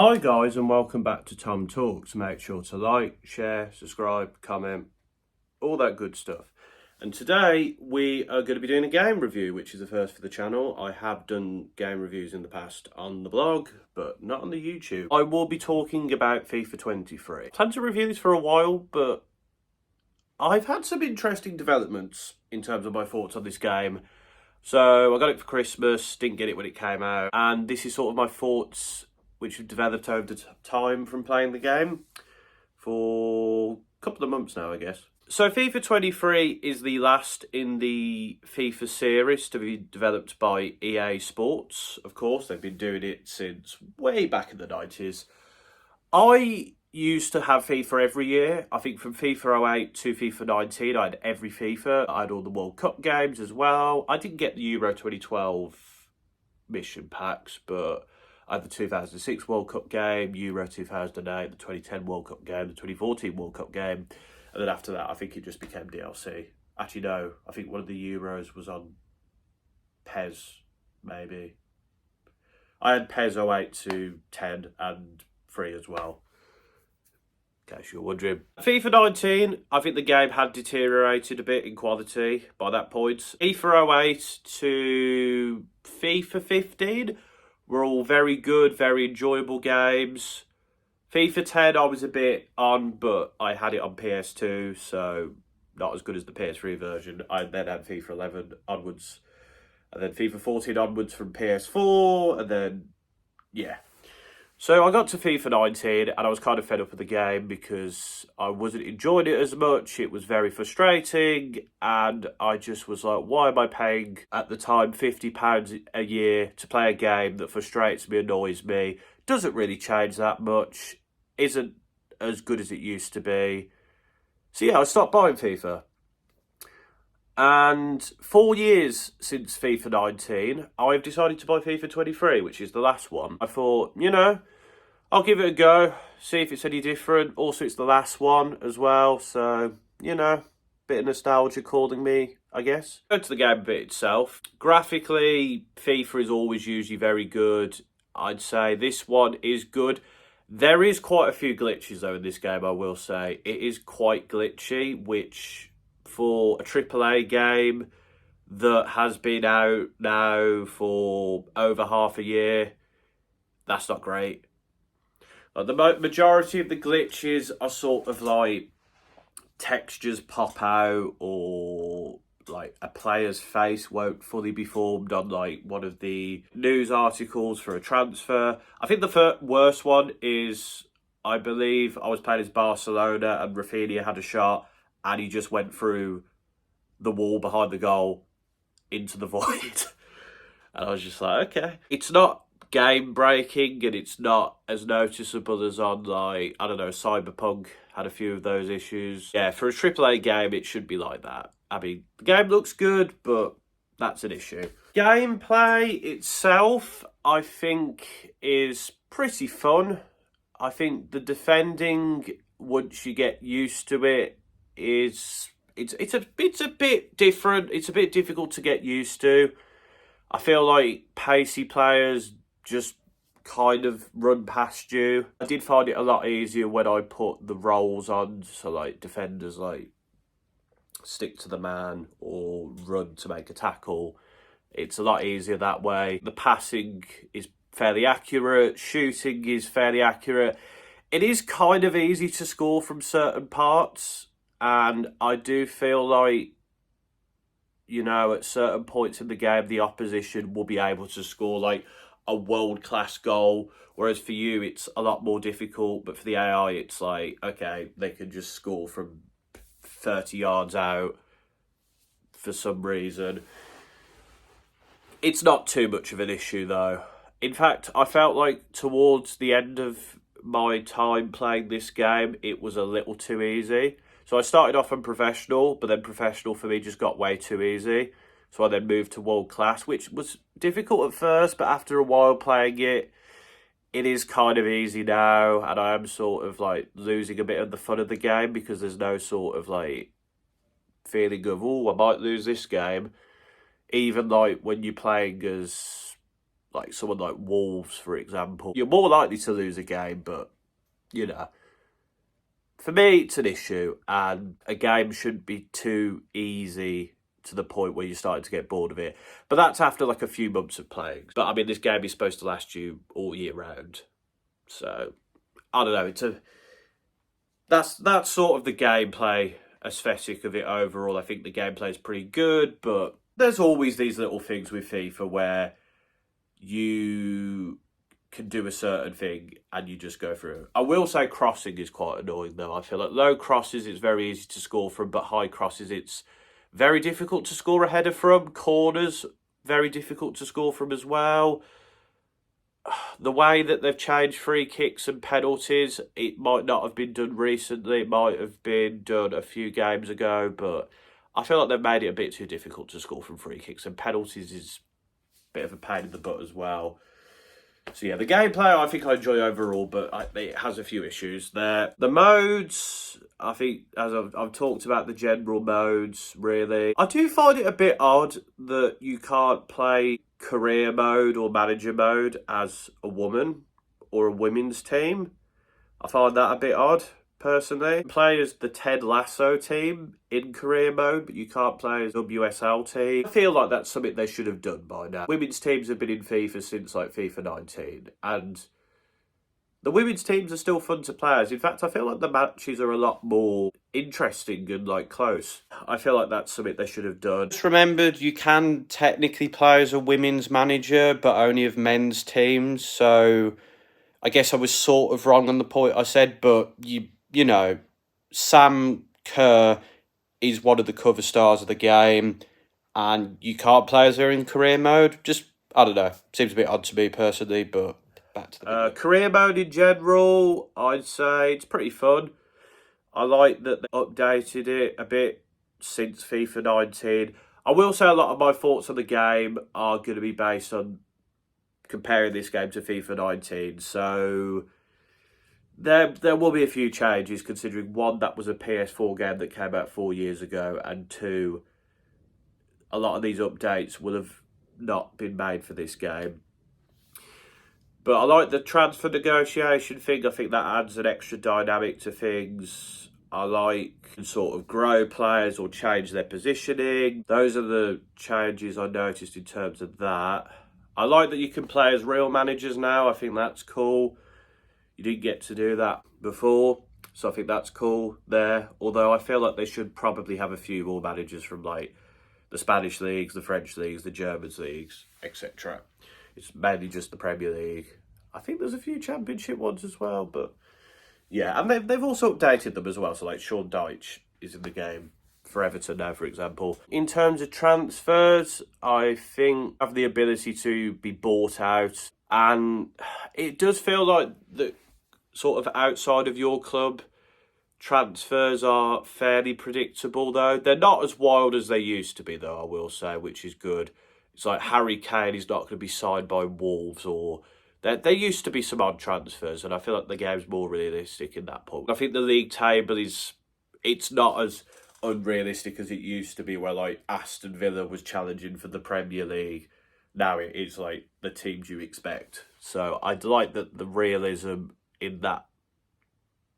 Hi guys and welcome back to TomTalks. Make sure to like, share, subscribe, comment, all that good stuff. And today we are going to be doing a game review, which is the first for the channel. I have done game reviews in the past on the blog, but not on the YouTube. I will be talking about FIFA 23. I plan to review this for a while, but I've had some interesting developments in terms of my thoughts on this game. So I got it for Christmas, didn't get it when it came out, and this is sort of my thoughts which have developed over the time from playing the game for a couple of months now, I guess. So FIFA 23 is the last in the FIFA series to be developed by EA Sports. Of course, they've been doing it since way back in the 90s. I used to have FIFA every year. I think from FIFA 08 to FIFA 19, I had every FIFA. I had all the World Cup games as well. I didn't get the Euro 2012 mission packs, but I had the 2006 World Cup game, Euro 2008, the 2010 World Cup game, the 2014 World Cup game. And then after that, I think it just became DLC. Actually, no, I think one of the Euros was on PES, maybe. I had PES 08 to 10 and 3 as well, in case you're wondering. FIFA 19, I think the game had deteriorated a bit in quality by that point. FIFA 08 to FIFA 15 were all very good, very enjoyable games. FIFA 10 I was a bit on, but I had it on PS2, so not as good as the PS3 version. I then had FIFA 11 onwards, and then FIFA 14 onwards from PS4, and then, yeah. So I got to FIFA 19, and I was kind of fed up with the game because I wasn't enjoying it as much. It was very frustrating, and I just was like, why am I paying, at the time, £50 a year to play a game that frustrates me, annoys me, doesn't really change that much, isn't as good as it used to be. So yeah, I stopped buying FIFA. And 4 years since FIFA 19, I've decided to buy FIFA 23, which is the last one. I thought, I'll give it a go, see if it's any different. Also, it's the last one as well, so, bit of nostalgia calling me, I guess. Go to the game a bit itself. Graphically, FIFA is always usually very good. I'd say this one is good. There is quite a few glitches, though, in this game, I will say. It is quite glitchy, which, for a AAA game that has been out now for over half a year, that's not great. The majority of the glitches are sort of like textures pop out, or like a player's face won't fully be formed on like one of the news articles for a transfer. I think the worst one is, I believe I was playing as Barcelona and Rafinha had a shot and he just went through the wall behind the goal into the void. And I was just like, okay. It's not game breaking and it's not as noticeable as on, like, I don't know, Cyberpunk had a few of those issues. Yeah, for a AAA game, it should be like that. I mean, the game looks good, but that's an issue. Gameplay itself, I think, is pretty fun. I think the defending, once you get used to it, it's a bit different. It's a bit difficult to get used to. I feel like pacey players just kind of run past you. I did find it a lot easier when I put the roles on, so like defenders like stick to the man or run to make a tackle. It's a lot easier that way. The passing is fairly accurate, shooting is fairly accurate. It is kind of easy to score from certain parts, and I do feel like, at certain points in the game, the opposition will be able to score like a world-class goal, whereas for you, it's a lot more difficult. But for the AI, it's like, okay, they can just score from 30 yards out for some reason. It's not too much of an issue, though. In fact, I felt like towards the end of my time playing this game, it was a little too easy. So I started off on professional, but then professional for me just got way too easy. So I then moved to world class, which was difficult at first, but after a while playing it, it is kind of easy now. And I am sort of like losing a bit of the fun of the game because there's no sort of like feeling of, oh, I might lose this game. Even like when you're playing as like someone like Wolves, for example. You're more likely to lose a game, but, you know, for me, it's an issue, and a game shouldn't be too easy to the point where you're starting to get bored of it. But that's after like a few months of playing. But I mean, this game is supposed to last you all year round, so I don't know. That's sort of the gameplay aesthetic of it overall. I think the gameplay is pretty good, but there's always these little things with FIFA where you can do a certain thing and you just go through it. I will say crossing is quite annoying though. I feel like low crosses it's very easy to score from, but high crosses it's very difficult to score a header from. Corners, very difficult to score from as well. The way that they've changed free kicks and penalties, it might not have been done recently. It might have been done a few games ago, but I feel like they've made it a bit too difficult to score from free kicks, and penalties is a bit of a pain in the butt as well. So yeah, the gameplay I think I enjoy overall, but it has a few issues there. The modes, I think, as I've talked about the general modes, really. I do find it a bit odd that you can't play career mode or manager mode as a woman or a women's team. I find that a bit odd, personally. Play as the Ted Lasso team in career mode, but you can't play as WSL team. I feel like that's something they should have done by now. Women's teams have been in FIFA since like FIFA 19, and the women's teams are still fun to play as. In fact, I feel like the matches are a lot more interesting and like close. I feel like that's something they should have done. Just remembered you can technically play as a women's manager, but only of men's teams. So I guess I was sort of wrong on the point I said, but you know, Sam Kerr is one of the cover stars of the game, and you can't play as her in career mode. Just, I don't know, seems a bit odd to me personally, but back to the video. Career mode in general, I'd say it's pretty fun. I like that they updated it a bit since FIFA 19. I will say a lot of my thoughts on the game are going to be based on comparing this game to FIFA 19. So there will be a few changes, considering one, that was a PS4 game that came out 4 years ago, and two, a lot of these updates will have not been made for this game. But I like the transfer negotiation thing. I think that adds an extra dynamic to things. I like to sort of grow players or change their positioning. Those are the changes I noticed in terms of that. I like that you can play as real managers now. I think that's cool. You didn't get to do that before, so I think that's cool there. Although I feel like they should probably have a few more managers from like the Spanish leagues, the French leagues, the German leagues, etc. It's mainly just the Premier League. I think there's a few Championship ones as well, but yeah, and they've also updated them as well. So like Sean Dyche is in the game for Everton now, for example. In terms of transfers, I think have the ability to be bought out, and it does feel like the sort of outside of your club transfers are fairly predictable, though. They're not as wild as they used to be, though, I will say, which is good. It's like Harry Kane is not going to be signed by Wolves, or there used to be some odd transfers, and I feel like the game's more realistic in that point. I think the league table it's not as unrealistic as it used to be, where like Aston Villa was challenging for the Premier League. Now it is like the teams you expect. So I'd like that the realism in that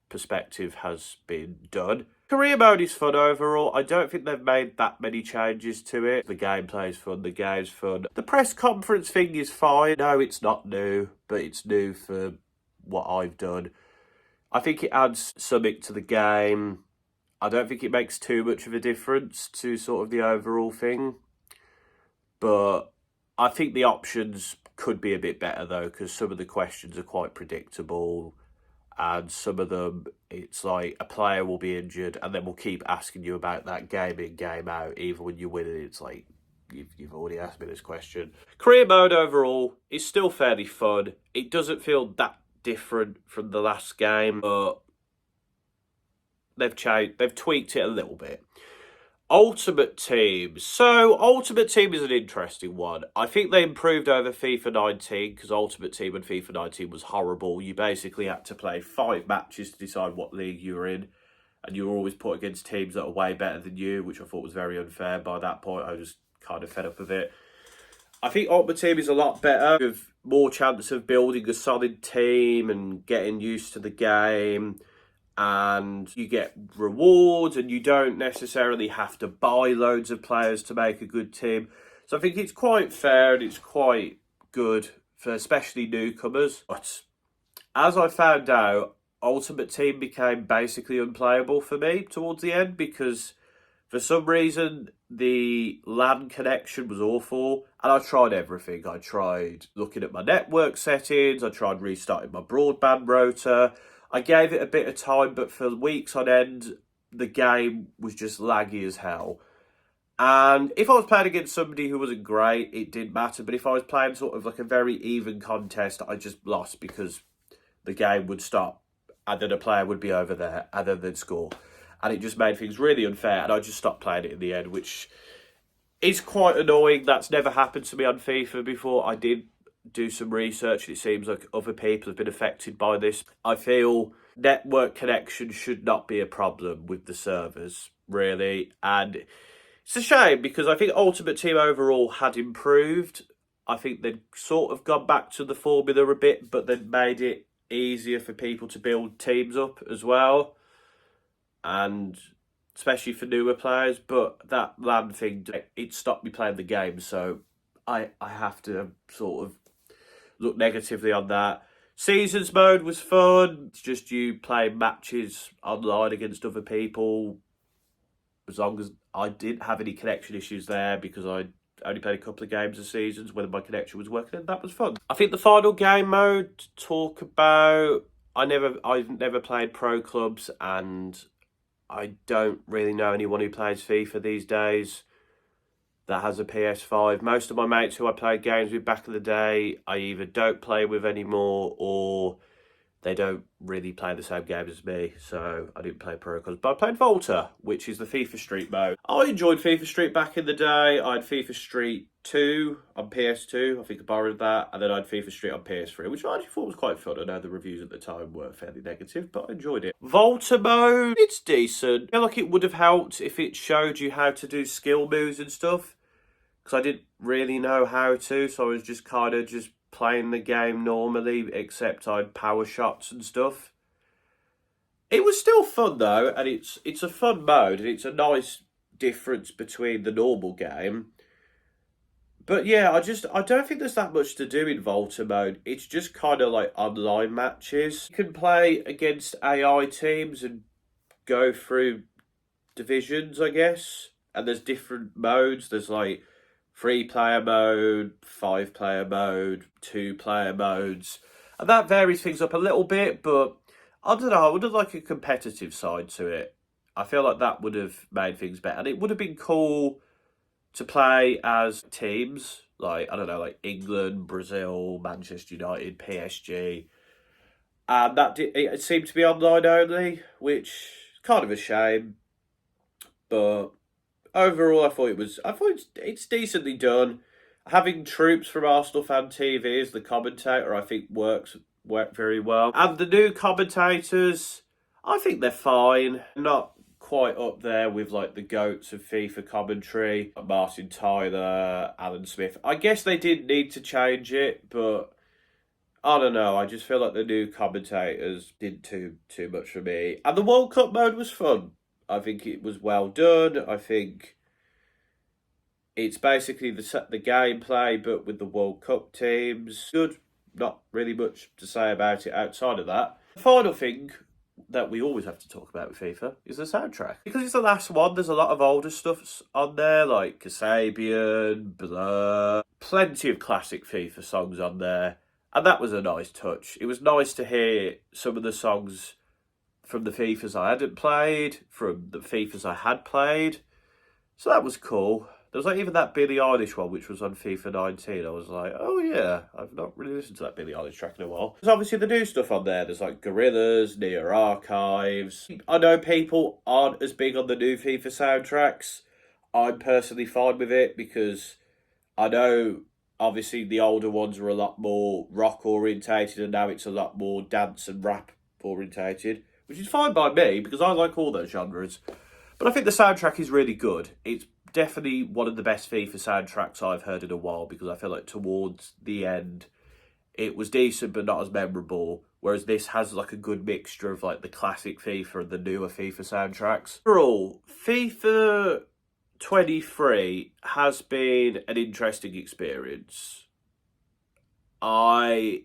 perspective has been done. Career mode is fun overall. I don't think they've made that many changes to it. The gameplay is fun, the game's fun. The press conference thing is fine. No, it's not new, but it's new for what I've done. I think it adds something to the game. I don't think it makes too much of a difference to sort of the overall thing. But I think the options could be a bit better, though, because some of the questions are quite predictable. And some of them, it's like a player will be injured and then we'll keep asking you about that game in, game out. Even when you win it, it's like, you've already asked me this question. Career mode overall is still fairly fun. It doesn't feel that different from the last game, but they've tweaked it a little bit. Ultimate Team. So, Ultimate Team is an interesting one. I think they improved over FIFA 19, because Ultimate Team and FIFA 19 was horrible. You basically had to play 5 matches to decide what league you were in, and you were always put against teams that are way better than you, which I thought was very unfair. By that point, I was kind of fed up with it. I think Ultimate Team is a lot better, with more chance of building a solid team and getting used to the game. And you get rewards, and you don't necessarily have to buy loads of players to make a good team. So I think it's quite fair and it's quite good for especially newcomers. But as I found out, Ultimate Team became basically unplayable for me towards the end, because for some reason the LAN connection was awful, and I tried everything. I tried looking at my network settings, I tried restarting my broadband router. I gave it a bit of time, but for weeks on end, the game was just laggy as hell. And if I was playing against somebody who wasn't great, it didn't matter. But if I was playing sort of like a very even contest, I just lost because the game would stop and then a player would be over there and then they'd score. And it just made things really unfair, and I just stopped playing it in the end, which is quite annoying. That's never happened to me on FIFA before. I did do some research, and it seems like other people have been affected by this. I feel network connection should not be a problem with the servers, really. And it's a shame, because I think Ultimate Team overall had improved. I think they'd sort of gone back to the formula a bit, but then made it easier for people to build teams up as well. And especially for newer players. But that LAN thing, it stopped me playing the game. So I have to sort of look negatively on that. Seasons mode was fun. It's just you playing matches online against other people. As long as I didn't have any connection issues there, because I only played a couple of games of Seasons when my connection was working, and that was fun. I think the final game mode to talk about, I've never played pro clubs, and I don't really know anyone who plays FIFA these days that has a PS5. Most of my mates who I played games with back in the day, I either don't play with anymore, or they don't really play the same game as me, so I didn't play Pro Clubs. But I played Volta, which is the FIFA Street mode. I enjoyed FIFA Street back in the day. I had FIFA Street 2 on PS2, I think I borrowed that, and then I had FIFA Street on PS3, which I actually thought was quite fun. I know the reviews at the time were fairly negative, but I enjoyed it. Volta mode, it's decent. I feel like it would have helped if it showed you how to do skill moves and stuff, because I didn't really know how to, so I was just kind of just playing the game normally, except I'd power shots and stuff. It was still fun though, and it's a fun mode, and it's a nice difference between the normal game. But yeah, I don't think there's that much to do in Volta mode. It's just kind of like online matches. You can play against AI teams and go through divisions, I guess. And there's different modes. There's like 3-player mode, 5-player mode, 2-player modes. And that varies things up a little bit, but I don't know, I would have liked a competitive side to it. I feel like that would have made things better. And it would have been cool to play as teams, like, I don't know, like England, Brazil, Manchester United, PSG. And it seemed to be online only, which is kind of a shame. But overall, I thought it's decently done. Having troops from Arsenal Fan TV as the commentator, I think worked very well. And the new commentators, I think they're fine. Not quite up there with like the goats of FIFA commentary, Martin Tyler, Alan Smith. I guess they did need to change it, but I don't know. I just feel like the new commentators did too much for me. And the World Cup mode was fun. I think it was well done. I think it's basically the gameplay, but with the World Cup teams. Good. Not really much to say about it outside of that. The final thing that we always have to talk about with FIFA is the soundtrack. Because it's the last one, there's a lot of older stuff on there, like Kasabian, Blur. Plenty of classic FIFA songs on there. And that was a nice touch. It was nice to hear some of the songs from the FIFAs I hadn't played, from the FIFAs I had played. So that was cool. There was like even that Billie Eilish one, which was on FIFA 19. I was like, oh yeah, I've not really listened to that Billie Eilish track in a while. There's obviously the new stuff on there. There's like Gorillaz, Near Archives. I know people aren't as big on the new FIFA soundtracks. I'm personally fine with it, because I know obviously the older ones were a lot more rock orientated, and now it's a lot more dance and rap orientated, which is fine by me because I like all those genres. But I think the soundtrack is really good. It's Definitely one of the best FIFA soundtracks I've heard in a while, because I feel like towards the end it was decent but not as memorable, whereas this has like a good mixture of like the classic FIFA and the newer FIFA soundtracks. Overall, FIFA 23 has been an interesting experience. I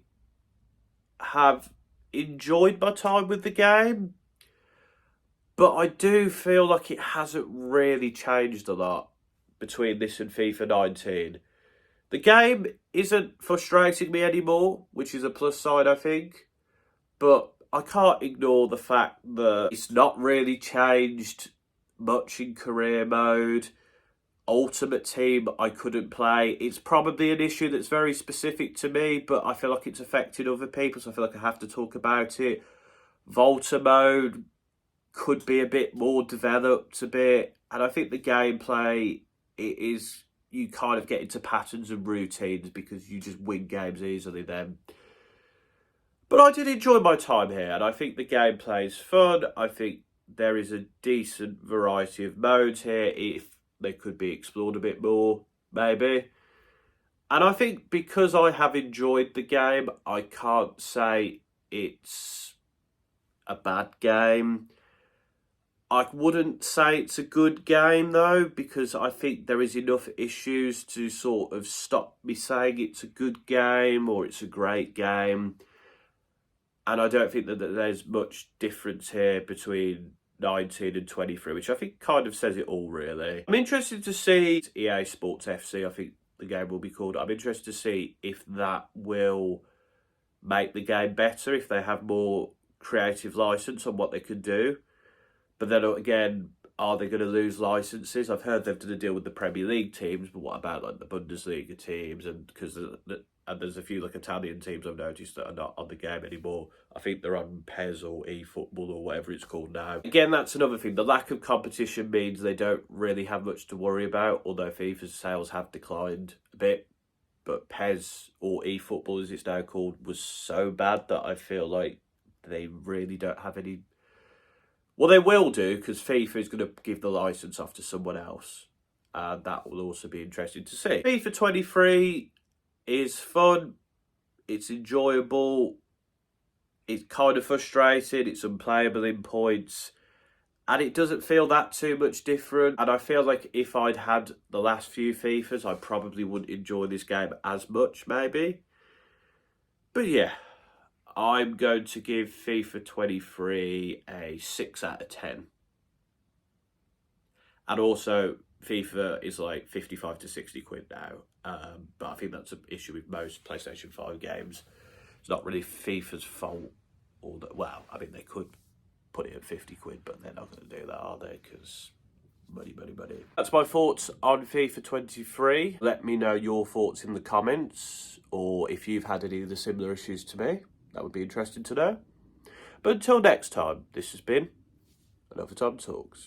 have enjoyed my time with the game, but I do feel like it hasn't really changed a lot between this and FIFA 19. The game isn't frustrating me anymore, which is a plus side, I think. But I can't ignore the fact that it's not really changed much in career mode. Ultimate Team, I couldn't play. It's probably an issue that's very specific to me, but I feel like it's affected other people, so I feel like I have to talk about it. Volta mode could be a bit more developed a bit, and I think the gameplay, it is, you kind of get into patterns and routines because you just win games easily then. But I did enjoy my time here, and I think the gameplay is fun. I think there is a decent variety of modes here, if they could be explored a bit more, maybe. And I think because I have enjoyed the game, I can't say it's a bad game. I wouldn't say it's a good game, though, because I think there is enough issues to sort of stop me saying it's a good game or it's a great game. And I don't think that there's much difference here between 19 and 23, which I think kind of says it all, really. I'm interested to see EA Sports FC, I think the game will be called. I'm interested to see if that will make the game better, if they have more creative license on what they can do. But then again, are they going to lose licenses? I've heard they've done a deal with the Premier League teams, but what about like the Bundesliga teams? And because there's a few like Italian teams I've noticed that are not on the game anymore. I think they're on PES or eFootball or whatever it's called now. Again, that's another thing. The lack of competition means they don't really have much to worry about, although FIFA's sales have declined a bit. But PES, or eFootball as it's now called, was so bad that I feel like they really don't have any... Well, they will do, because FIFA is going to give the licence off to someone else. And that will also be interesting to see. FIFA 23 is fun. It's enjoyable. It's kind of frustrating. It's unplayable in points. And it doesn't feel that too much different. And I feel like if I'd had the last few FIFAs, I probably wouldn't enjoy this game as much, maybe. But yeah, I'm going to give FIFA 23 a 6 out of 10. And also, FIFA is like 55 to 60 quid now. But I think that's an issue with most PlayStation 5 games. It's not really FIFA's fault. Well, I mean, they could put it at 50 quid, but they're not going to do that, are they? Because money, money, money. That's my thoughts on FIFA 23. Let me know your thoughts in the comments, or if you've had any of the similar issues to me. That would be interesting to know. But until next time, this has been another TomTalks.